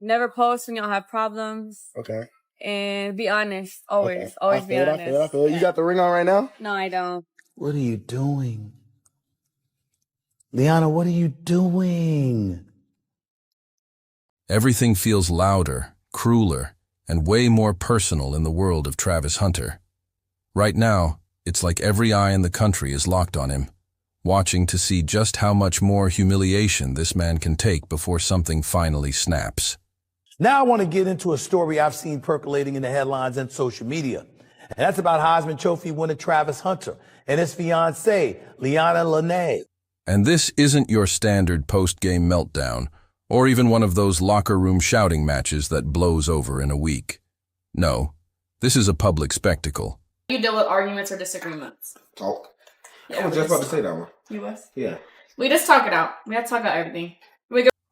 Never post when y'all have problems. Okay. And be honest. Always. Okay. Always be honest. I feel. You got the ring on right now? No, I don't. What are you doing? Liana, what are you doing? Everything feels louder, crueler, and way more personal in the world of Travis Hunter. Right now, it's like every eye in the country is locked on him, watching to see just how much more humiliation this man can take before something finally snaps. Now I want to get into a story I've seen percolating in the headlines and social media. And that's about Heisman Trophy winner Travis Hunter and his fiancée, Liana Lene. And this isn't your standard post-game meltdown, or even one of those locker room shouting matches that blows over in a week. No, this is a public spectacle. You deal with arguments or disagreements? Talk. Yeah, I was just about to say that one. You was? Yeah. We just talk it out. We have to talk about everything.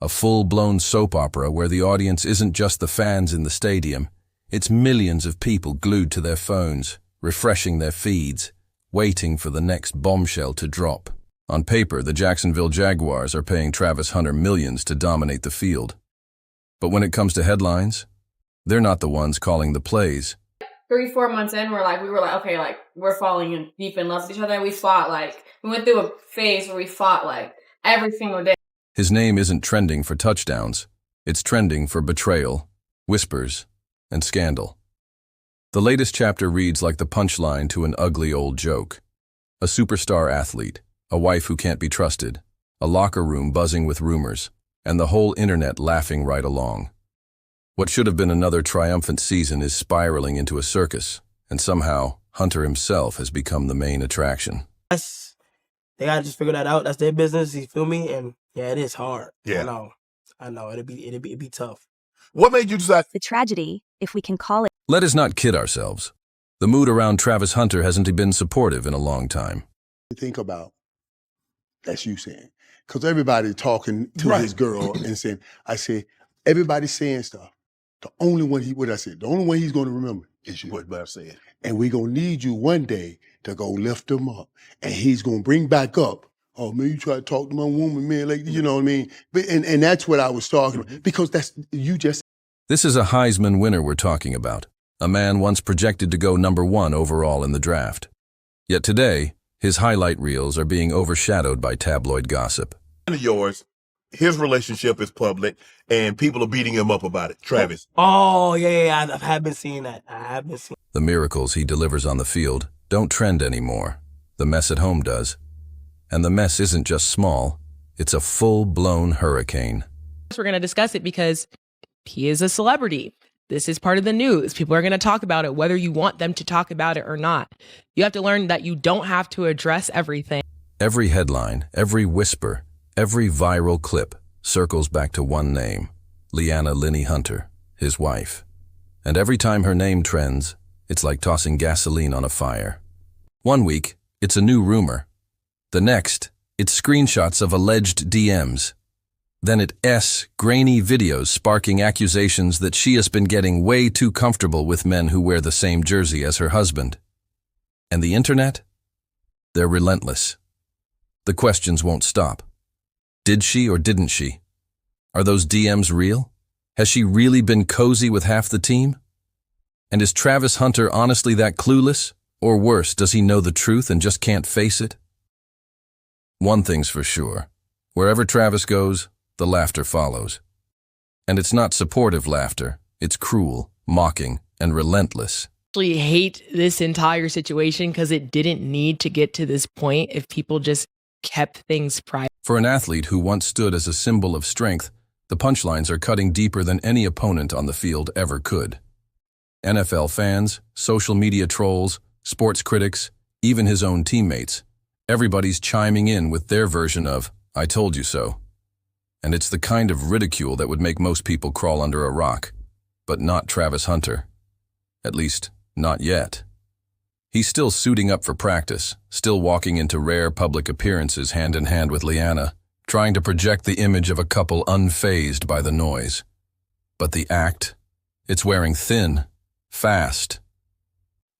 A full-blown soap opera where the audience isn't just the fans in the stadium. It's millions of people glued to their phones, refreshing their feeds, waiting for the next bombshell to drop. On paper, the Jacksonville Jaguars are paying Travis Hunter millions to dominate the field. But when it comes to headlines, they're not the ones calling the plays. 3-4 months in, we were like, okay, like, we're falling in deep in love with each other. We fought, we went through a phase where we fought, every single day. His name isn't trending for touchdowns. It's trending for betrayal, whispers, and scandal. The latest chapter reads like the punchline to an ugly old joke. A superstar athlete, a wife who can't be trusted, a locker room buzzing with rumors, and the whole internet laughing right along. What should have been another triumphant season is spiraling into a circus, and somehow Hunter himself has become the main attraction. They gotta just figure that out. That's their business. You feel me? And yeah, it is hard. Yeah, I know. It'd be tough. What made you decide? The tragedy, if we can call it. Let us not kid ourselves. The mood around Travis Hunter hasn't been supportive in a long time. Think about that's you saying, because everybody talking to his girl and saying, I say everybody's saying stuff. The only one the only one he's going to remember is you. What I said. And we're going to need you one day to go lift him up. And he's going to bring back up, oh, man, you try to talk to my woman, man, you know what I mean? But, and that's what I was talking about, because This is a Heisman winner we're talking about, a man once projected to go #1 overall in the draft. Yet today, his highlight reels are being overshadowed by tabloid gossip. Yours, his relationship is public, and people are beating him up about it. Travis. Oh, yeah, I have been seeing that. The miracles he delivers on the field don't trend anymore. The mess at home does. And the mess isn't just small, it's a full-blown hurricane. We're going to discuss it because he is a celebrity. This is part of the news. People are going to talk about it, whether you want them to talk about it or not. You have to learn that you don't have to address everything. Every headline, every whisper, every viral clip circles back to one name, Liana Lene Hunter, his wife. And every time her name trends, it's like tossing gasoline on a fire. One week, it's a new rumor. The next, it's screenshots of alleged DMs. Then it's grainy videos sparking accusations that she has been getting way too comfortable with men who wear the same jersey as her husband. And the internet? They're relentless. The questions won't stop. Did she or didn't she? Are those DMs real? Has she really been cozy with half the team? And is Travis Hunter honestly that clueless? Or worse, does he know the truth and just can't face it? One thing's for sure. Wherever Travis goes, the laughter follows. And it's not supportive laughter. It's cruel, mocking, and relentless. I actually hate this entire situation because it didn't need to get to this point if people just kept things private. For an athlete who once stood as a symbol of strength, the punchlines are cutting deeper than any opponent on the field ever could. NFL fans, social media trolls, sports critics, even his own teammates, everybody's chiming in with their version of, "I told you so." And it's the kind of ridicule that would make most people crawl under a rock, but not Travis Hunter. At least, not yet. He's still suiting up for practice, still walking into rare public appearances hand in hand with Liana, trying to project the image of a couple unfazed by the noise. But the act? It's wearing thin, fast.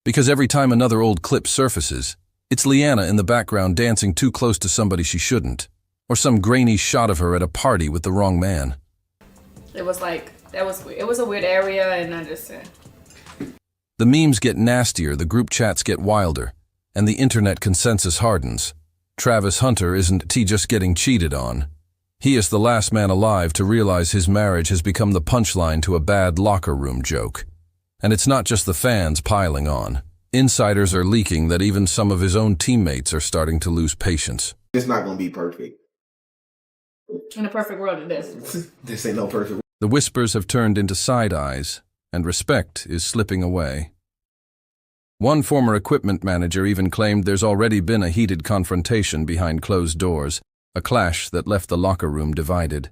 Because every time another old clip surfaces, it's Liana in the background dancing too close to somebody she shouldn't, or some grainy shot of her at a party with the wrong man. It was like, it was a weird area, and I just The memes get nastier, the group chats get wilder, and the internet consensus hardens. Travis Hunter isn't just getting cheated on. He is the last man alive to realize his marriage has become the punchline to a bad locker room joke. And it's not just the fans piling on. Insiders are leaking that even some of his own teammates are starting to lose patience. It's not going to be perfect. in a perfect world it is. This ain't no perfect. The whispers have turned into side eyes, and respect is slipping away. One former equipment manager even claimed there's already been a heated confrontation behind closed doors, a clash that left the locker room divided.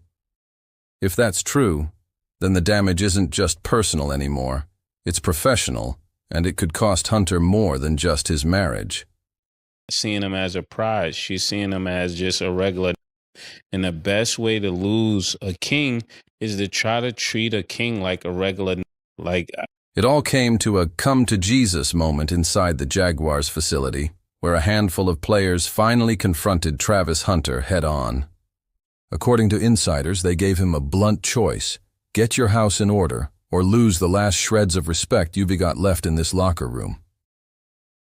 If that's true, then the damage isn't just personal anymore. It's professional, and it could cost Hunter more than just his marriage. Seeing him as a prize, she's seeing him as just a regular. And the best way to lose a king is to try to treat a king like a regular. It all came to a come-to-Jesus moment inside the Jaguars facility, where a handful of players finally confronted Travis Hunter head-on. According to insiders, they gave him a blunt choice: get your house in order, or lose the last shreds of respect you've got left in this locker room.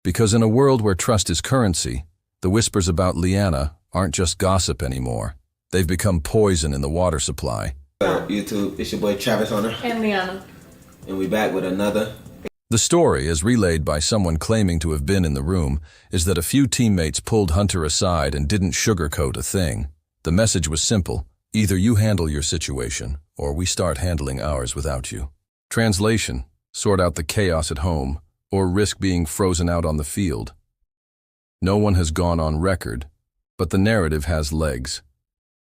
Because in a world where trust is currency, the whispers about Liana aren't just gossip anymore. They've become poison in the water supply. YouTube, it's your boy Travis Hunter. And Liana. And we back with another. The story, as relayed by someone claiming to have been in the room, is that a few teammates pulled Hunter aside and didn't sugarcoat a thing. The message was simple: either you handle your situation, or we start handling ours without you. Translation: sort out the chaos at home, or risk being frozen out on the field. No one has gone on record, but the narrative has legs.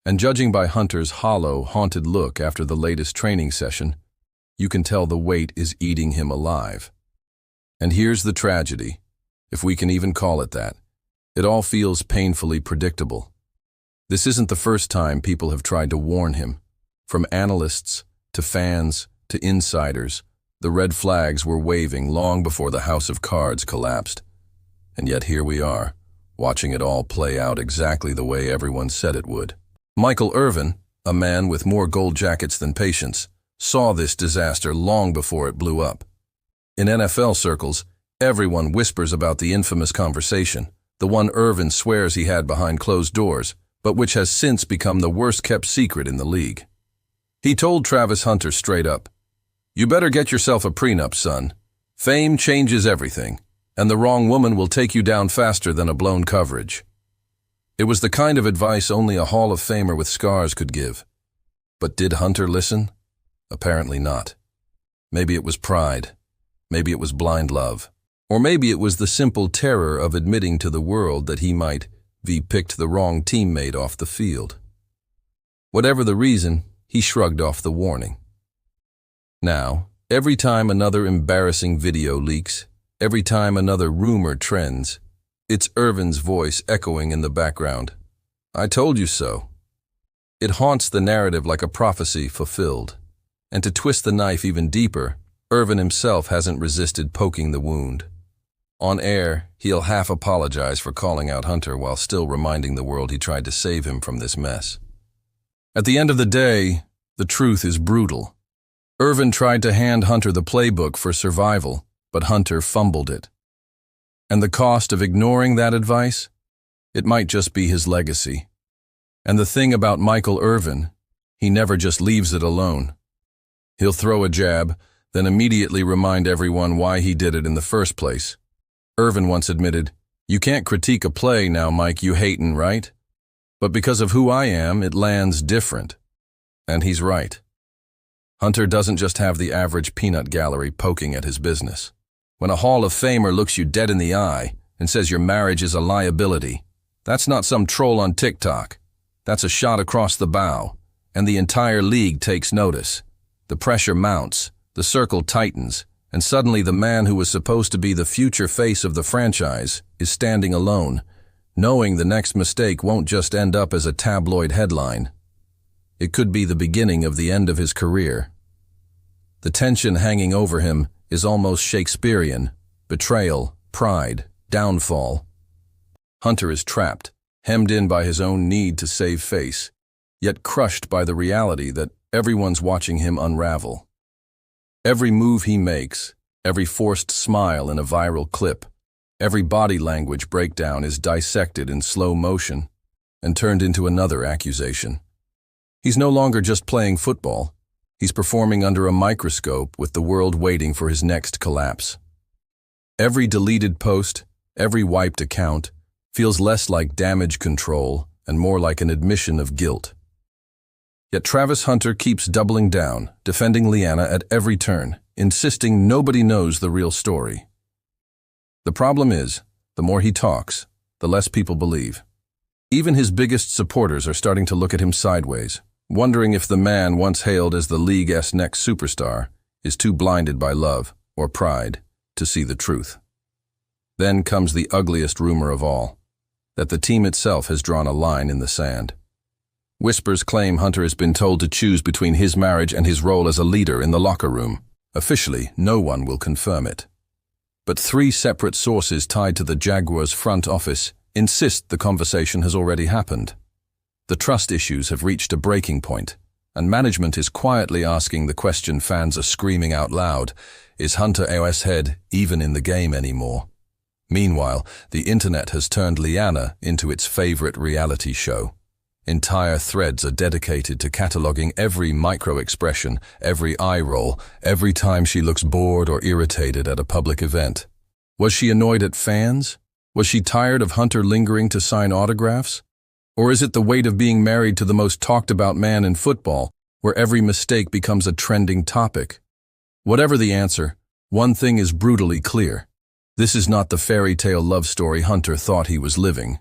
And judging by Hunter's hollow, haunted look after the latest training session, you can tell the weight is eating him alive. And here's the tragedy, if we can even call it that. It all feels painfully predictable. This isn't the first time people have tried to warn him. From analysts, to fans, to insiders, the red flags were waving long before the house of cards collapsed. And yet here we are, watching it all play out exactly the way everyone said it would. Michael Irvin, a man with more gold jackets than patience, saw this disaster long before it blew up. In NFL circles, everyone whispers about the infamous conversation, the one Irvin swears he had behind closed doors, but which has since become the worst-kept secret in the league. He told Travis Hunter straight up, "You better get yourself a prenup, son. Fame changes everything, and the wrong woman will take you down faster than a blown coverage." It was the kind of advice only a Hall of Famer with scars could give. But did Hunter listen? Apparently not. Maybe it was pride. Maybe it was blind love. Or maybe it was the simple terror of admitting to the world that he might have picked the wrong teammate off the field. Whatever the reason, he shrugged off the warning. Now, every time another embarrassing video leaks, every time another rumor trends, it's Irvin's voice echoing in the background. "I told you so." It haunts the narrative like a prophecy fulfilled. And to twist the knife even deeper, Irvin himself hasn't resisted poking the wound. On air, he'll half apologize for calling out Hunter while still reminding the world he tried to save him from this mess. At the end of the day, the truth is brutal. Irvin tried to hand Hunter the playbook for survival, but Hunter fumbled it. And the cost of ignoring that advice? It might just be his legacy. And the thing about Michael Irvin, he never just leaves it alone. He'll throw a jab, then immediately remind everyone why he did it in the first place. Irvin once admitted, "You can't critique a play now, Mike, you hatin', right? But because of who I am, it lands different." And he's right. Hunter doesn't just have the average peanut gallery poking at his business. When a Hall of Famer looks you dead in the eye and says your marriage is a liability, that's not some troll on TikTok. That's a shot across the bow, and the entire league takes notice. The pressure mounts, the circle tightens, and suddenly the man who was supposed to be the future face of the franchise is standing alone, knowing the next mistake won't just end up as a tabloid headline. It could be the beginning of the end of his career. The tension hanging over him is almost Shakespearean: betrayal, pride, downfall. Hunter is trapped, hemmed in by his own need to save face, yet crushed by the reality that everyone's watching him unravel. Every move he makes, every forced smile in a viral clip, every body language breakdown is dissected in slow motion and turned into another accusation. He's no longer just playing football. He's performing under a microscope with the world waiting for his next collapse. Every deleted post, every wiped account, feels less like damage control and more like an admission of guilt. Yet Travis Hunter keeps doubling down, defending Liana at every turn, insisting nobody knows the real story. The problem is, the more he talks, the less people believe. Even his biggest supporters are starting to look at him sideways, wondering if the man once hailed as the league's next superstar is too blinded by love or pride to see the truth. Then comes the ugliest rumor of all, that the team itself has drawn a line in the sand. Whispers claim Hunter has been told to choose between his marriage and his role as a leader in the locker room. Officially, no one will confirm it. But 3 separate sources tied to the Jaguars' front office insist the conversation has already happened. The trust issues have reached a breaking point, and management is quietly asking the question fans are screaming out loud: is Hunter AOS head even in the game anymore? Meanwhile, the internet has turned Liana into its favorite reality show. Entire threads are dedicated to cataloging every micro-expression, every eye roll, every time she looks bored or irritated at a public event. Was she annoyed at fans? Was she tired of Hunter lingering to sign autographs? Or is it the weight of being married to the most talked-about man in football, where every mistake becomes a trending topic? Whatever the answer, one thing is brutally clear. This is not the fairy tale love story Hunter thought he was living.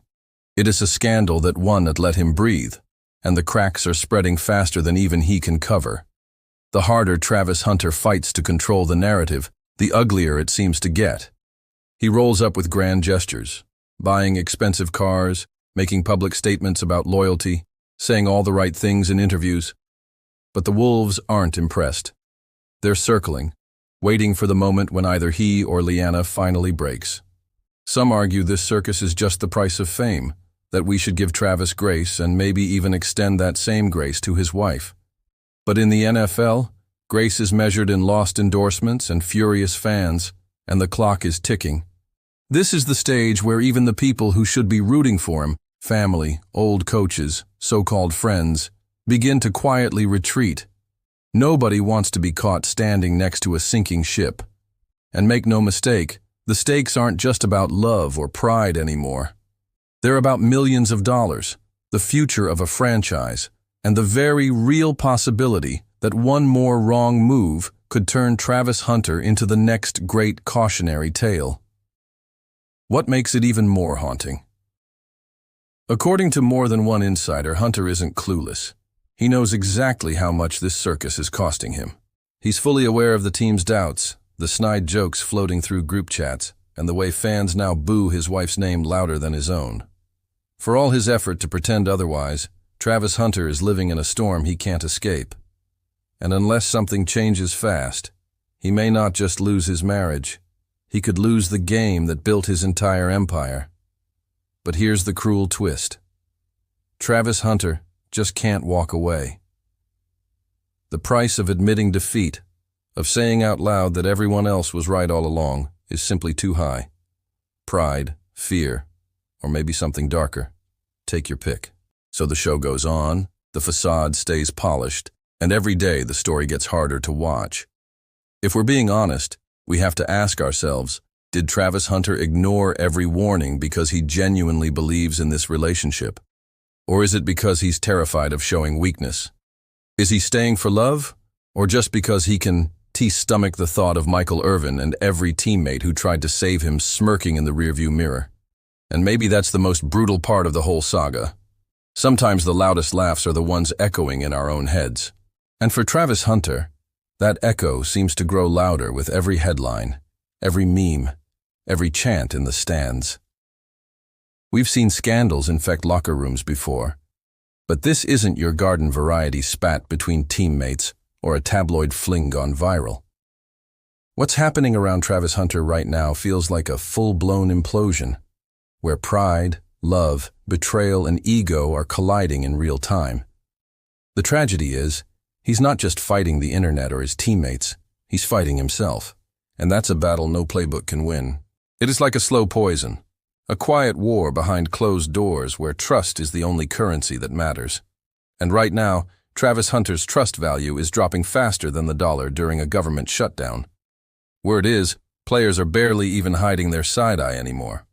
It is a scandal that won not let him breathe, and the cracks are spreading faster than even he can cover. The harder Travis Hunter fights to control the narrative, the uglier it seems to get. He rolls up with grand gestures, buying expensive cars, making public statements about loyalty, saying all the right things in interviews. But the wolves aren't impressed. They're circling, waiting for the moment when either he or Liana finally breaks. Some argue this circus is just the price of fame, that we should give Travis grace and maybe even extend that same grace to his wife. But in the NFL, grace is measured in lost endorsements and furious fans, and the clock is ticking. This is the stage where even the people who should be rooting for him, family, old coaches, so-called friends, begin to quietly retreat. Nobody wants to be caught standing next to a sinking ship. And make no mistake, the stakes aren't just about love or pride anymore. They're about millions of dollars, the future of a franchise, and the very real possibility that one more wrong move could turn Travis Hunter into the next great cautionary tale. What makes it even more haunting? According to more than one insider, Hunter isn't clueless. He knows exactly how much this circus is costing him. He's fully aware of the team's doubts, the snide jokes floating through group chats, and the way fans now boo his wife's name louder than his own. For all his effort to pretend otherwise, Travis Hunter is living in a storm he can't escape. And unless something changes fast, he may not just lose his marriage. He could lose the game that built his entire empire. But here's the cruel twist. Travis Hunter just can't walk away. The price of admitting defeat, of saying out loud that everyone else was right all along, is simply too high. Pride, fear, or maybe something darker. Take your pick. So the show goes on, the facade stays polished, and every day the story gets harder to watch. If we're being honest, we have to ask ourselves, did Travis Hunter ignore every warning because he genuinely believes in this relationship? Or is it because he's terrified of showing weakness? Is he staying for love, or just because he can stomach the thought of Michael Irvin and every teammate who tried to save him smirking in the rearview mirror? And maybe that's the most brutal part of the whole saga. Sometimes the loudest laughs are the ones echoing in our own heads. And for Travis Hunter, that echo seems to grow louder with every headline, every meme, every chant in the stands. We've seen scandals infect locker rooms before, but this isn't your garden variety spat between teammates or a tabloid fling gone viral. What's happening around Travis Hunter right now feels like a full-blown implosion, where pride, love, betrayal, and ego are colliding in real time. The tragedy is, He's not just fighting the internet or his teammates, he's fighting himself. And that's a battle no playbook can win. It is like a slow poison, a quiet war behind closed doors where trust is the only currency that matters. And right now, Travis Hunter's trust value is dropping faster than the dollar during a government shutdown. Word is, players are barely even hiding their side-eye anymore.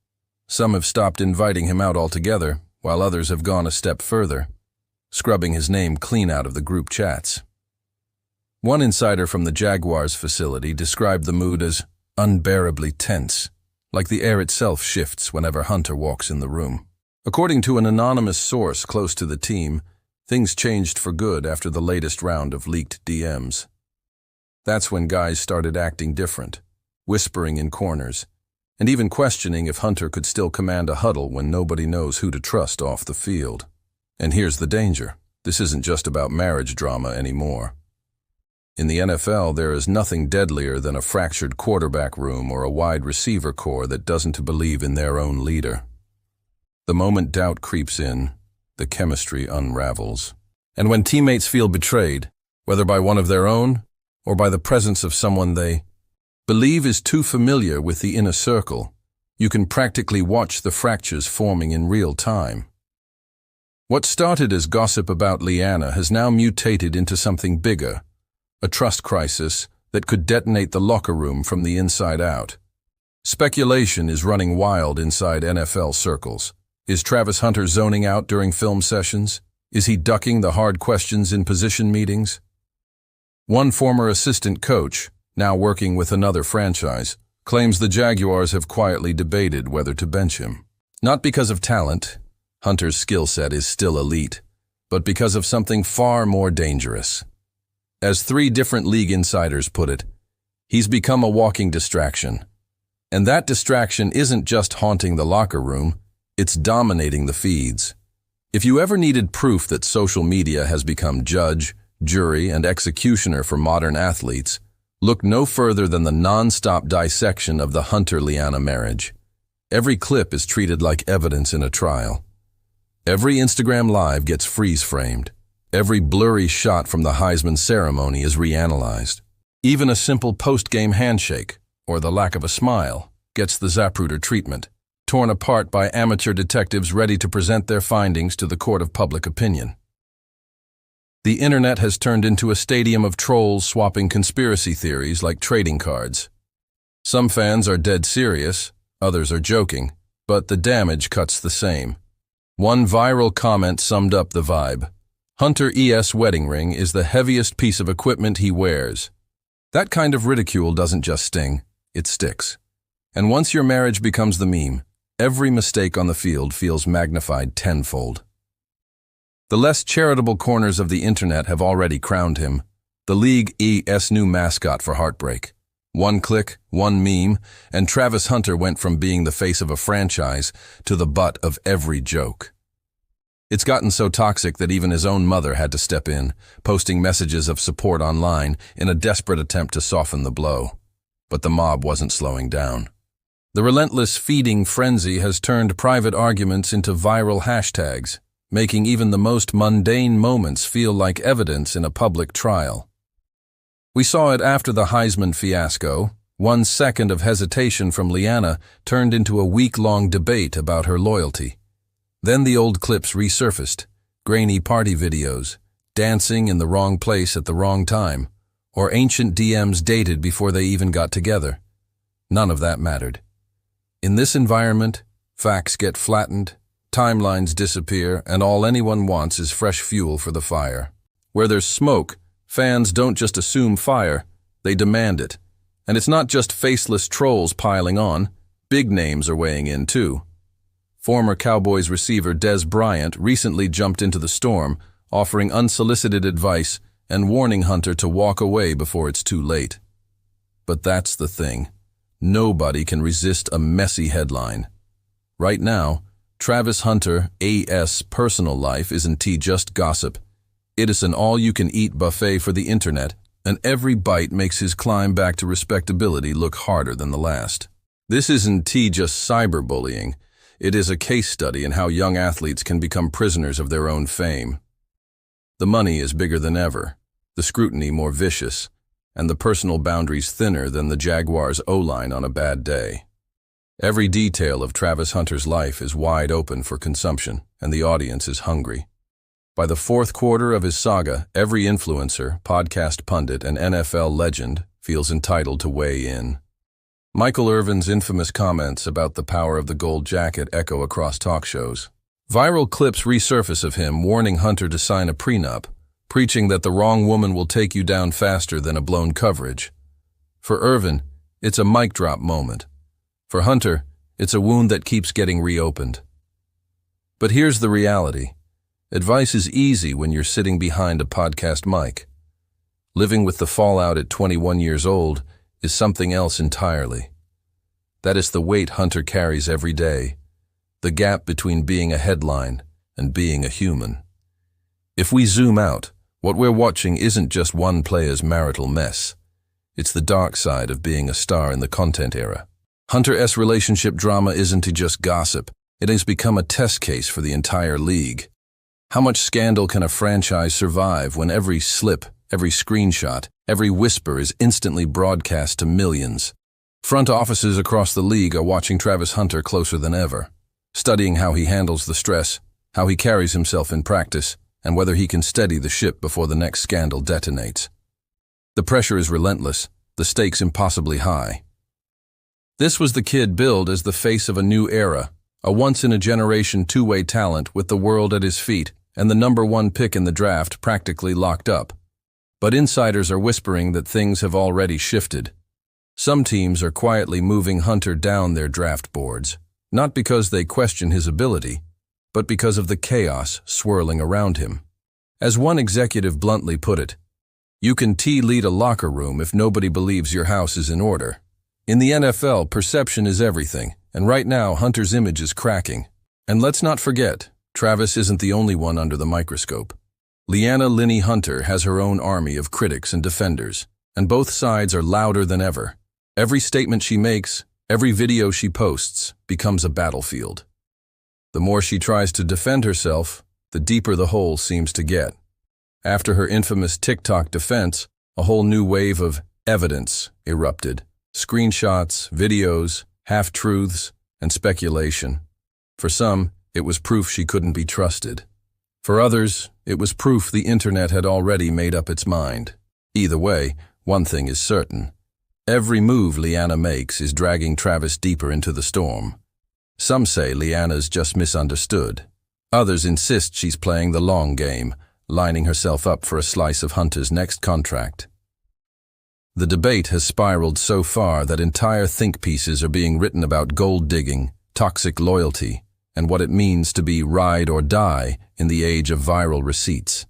Some have stopped inviting him out altogether, while others have gone a step further, scrubbing his name clean out of the group chats. One insider from the Jaguars facility described the mood as unbearably tense, like the air itself shifts whenever Hunter walks in the room. According to an anonymous source close to the team, things changed for good after the latest round of leaked DMs. That's when guys started acting different, whispering in corners, and even questioning if Hunter could still command a huddle when nobody knows who to trust off the field. And here's the danger. This isn't just about marriage drama anymore. In the NFL, there is nothing deadlier than a fractured quarterback room or a wide receiver core that doesn't believe in their own leader. The moment doubt creeps in, the chemistry unravels. And when teammates feel betrayed, whether by one of their own or by the presence of someone they believe is too familiar with the inner circle, you can practically watch the fractures forming in real time. What started as gossip about Liana has now mutated into something bigger, a trust crisis that could detonate the locker room from the inside out. Speculation is running wild inside NFL circles. Is Travis Hunter zoning out during film sessions? Is he ducking the hard questions in position meetings? One former assistant coach, now working with another franchise, claims the Jaguars have quietly debated whether to bench him. Not because of talent, Hunter's skill set is still elite, but because of something far more dangerous. As 3 different league insiders put it, he's become a walking distraction. And that distraction isn't just haunting the locker room, it's dominating the feeds. If you ever needed proof that social media has become judge, jury, and executioner for modern athletes, look no further than the non-stop dissection of the Hunter-Liana marriage. Every clip is treated like evidence in a trial. Every Instagram Live gets freeze-framed. Every blurry shot from the Heisman ceremony is reanalyzed. Even a simple post-game handshake, or the lack of a smile, gets the Zapruder treatment, torn apart by amateur detectives ready to present their findings to the court of public opinion. The internet has turned into a stadium of trolls swapping conspiracy theories like trading cards. Some fans are dead serious, others are joking, but the damage cuts the same. One viral comment summed up the vibe. Hunter E.'s wedding ring is the heaviest piece of equipment he wears. That kind of ridicule doesn't just sting, it sticks. And once your marriage becomes the meme, every mistake on the field feels magnified tenfold. The less charitable corners of the internet have already crowned him the League E.'s new mascot for heartbreak. One click, one meme, and Travis Hunter went from being the face of a franchise to the butt of every joke. It's gotten so toxic that even his own mother had to step in, posting messages of support online in a desperate attempt to soften the blow. But the mob wasn't slowing down. The relentless feeding frenzy has turned private arguments into viral hashtags, making even the most mundane moments feel like evidence in a public trial. We saw it after the Heisman fiasco. 1 second of hesitation from Liana turned into a week-long debate about her loyalty. Then the old clips resurfaced, grainy party videos, dancing in the wrong place at the wrong time, or ancient DMs dated before they even got together. None of that mattered. In this environment, facts get flattened, timelines disappear, and all anyone wants is fresh fuel for the fire. Where there's smoke, fans don't just assume fire, they demand it. And it's not just faceless trolls piling on, big names are weighing in too. Former Cowboys receiver Des Bryant recently jumped into the storm, offering unsolicited advice and warning Hunter to walk away before it's too late. But that's the thing. Nobody can resist a messy headline. Right now, Travis Hunter A.'s personal life isn't just gossip. It is an all-you-can-eat buffet for the internet, and every bite makes his climb back to respectability look harder than the last. This isn't just cyberbullying. It is a case study in how young athletes can become prisoners of their own fame. The money is bigger than ever. the scrutiny more vicious, and the personal boundaries thinner than the Jaguars' O-line on a bad day. Every detail of Travis Hunter's life is wide open for consumption, and the audience is hungry. By the fourth quarter of his saga, every influencer, podcast pundit, and NFL legend feels entitled to weigh in. Michael Irvin's infamous comments about the power of the gold jacket echo across talk shows. Viral clips resurface of him warning Hunter to sign a prenup, preaching that the wrong woman will take you down faster than a blown coverage. For Irvin, it's a mic drop moment. For Hunter, it's a wound that keeps getting reopened. But here's the reality. Advice is easy when you're sitting behind a podcast mic. Living with the fallout at 21 years old is something else entirely. That is the weight Hunter carries every day, the gap between being a headline and being a human. If we zoom out, what we're watching isn't just one player's marital mess. It's the dark side of being a star in the content era. Hunter's relationship drama isn't just gossip. It has become a test case for the entire league. How much scandal can a franchise survive when every slip, every screenshot, every whisper is instantly broadcast to millions? Front offices across the league are watching Travis Hunter closer than ever, studying how he handles the stress, how he carries himself in practice, and whether he can steady the ship before the next scandal detonates. The pressure is relentless, the stakes impossibly high. This was the kid billed as the face of a new era, a once-in-a-generation two-way talent with the world at his feet and the #1 pick in the draft practically locked up. But insiders are whispering that things have already shifted. Some teams are quietly moving Hunter down their draft boards, not because they question his ability, but because of the chaos swirling around him. As one executive bluntly put it, "You can lead a locker room if nobody believes your house is in order." In the NFL, perception is everything, and right now Hunter's image is cracking. And let's not forget, Travis isn't the only one under the microscope. Leanna Linney Hunter has her own army of critics and defenders, and both sides are louder than ever. Every statement she makes, every video she posts, becomes a battlefield. The more she tries to defend herself, the deeper the hole seems to get. After her infamous TikTok defense, a whole new wave of evidence erupted. Screenshots, videos, half-truths, and speculation. For some, it was proof she couldn't be trusted. For others, it was proof the internet had already made up its mind. Either way, one thing is certain. Every move Leanna makes is dragging Travis deeper into the storm. Some say Leanna's just misunderstood. Others insist she's playing the long game, lining herself up for a slice of Hunter's next contract. The debate has spiraled so far that entire think pieces are being written about gold digging, toxic loyalty, and what it means to be ride or die in the age of viral receipts.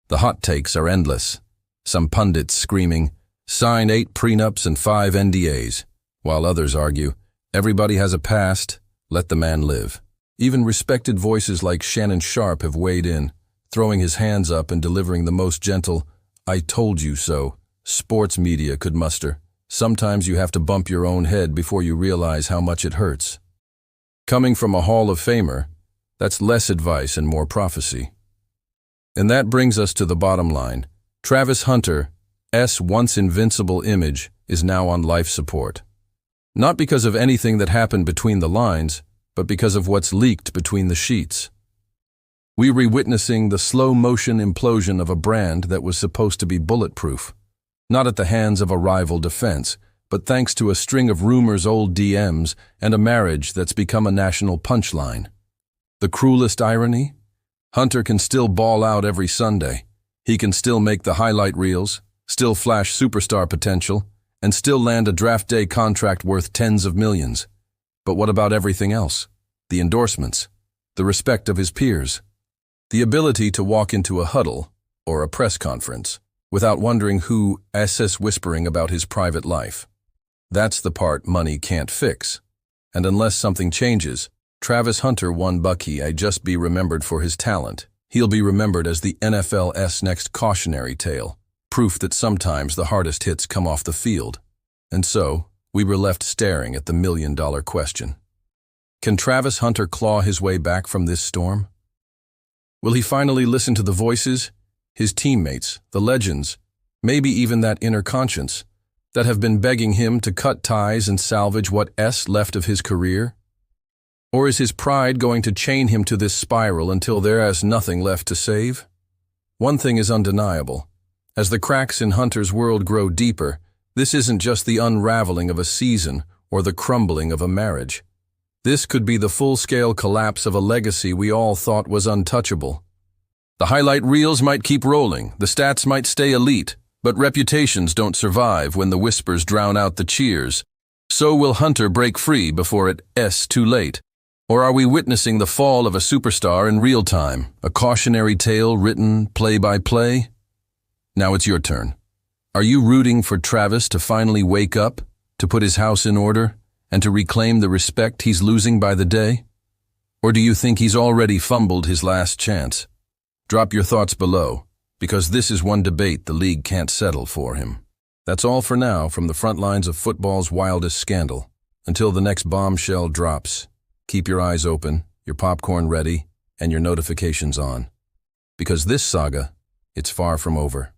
The hot takes are endless. Some pundits screaming, "Sign 8 prenups and 5 NDAs," while others argue, "Everybody has a past, let the man live." Even respected voices like Shannon Sharpe have weighed in, throwing his hands up and delivering the most gentle, "I told you so" sports media could muster. Sometimes you have to bump your own head before you realize how much it hurts. Coming from a Hall of Famer, that's less advice and more prophecy. And that brings us to the bottom line. Travis Hunter's once invincible image is now on life support. Not because of anything that happened between the lines, but because of what's leaked between the sheets. We're witnessing the slow-motion implosion of a brand that was supposed to be bulletproof. Not at the hands of a rival defense, but thanks to a string of rumors, old DMs, and a marriage that's become a national punchline. The cruelest irony? Hunter can still ball out every Sunday. He can still make the highlight reels, still flash superstar potential, and still land a draft day contract worth tens of millions. But what about everything else? The endorsements, the respect of his peers, the ability to walk into a huddle or a press conference without wondering who is whispering about his private life. That's the part money can't fix. And unless something changes, Travis Hunter won Bucky. I just be remembered for his talent. He'll be remembered as the NFL's next cautionary tale, proof that sometimes the hardest hits come off the field. And so, we were left staring at the million-dollar question. Can Travis Hunter claw his way back from this storm? Will he finally listen to the voices, his teammates, the legends, maybe even that inner conscience, that have been begging him to cut ties and salvage what's left of his career? Or is his pride going to chain him to this spiral until there is nothing left to save? One thing is undeniable. As the cracks in Hunter's world grow deeper, this isn't just the unraveling of a season or the crumbling of a marriage. This could be the full-scale collapse of a legacy we all thought was untouchable. The highlight reels might keep rolling, the stats might stay elite, but reputations don't survive when the whispers drown out the cheers. So will Hunter break free before it's too late? Or are we witnessing the fall of a superstar in real time, a cautionary tale written play by play? Now it's your turn. Are you rooting for Travis to finally wake up, to put his house in order, and to reclaim the respect he's losing by the day? Or do you think he's already fumbled his last chance? Drop your thoughts below, because this is one debate the league can't settle for him. That's all for now from the front lines of football's wildest scandal. Until the next bombshell drops, keep your eyes open, your popcorn ready, and your notifications on. Because this saga, it's far from over.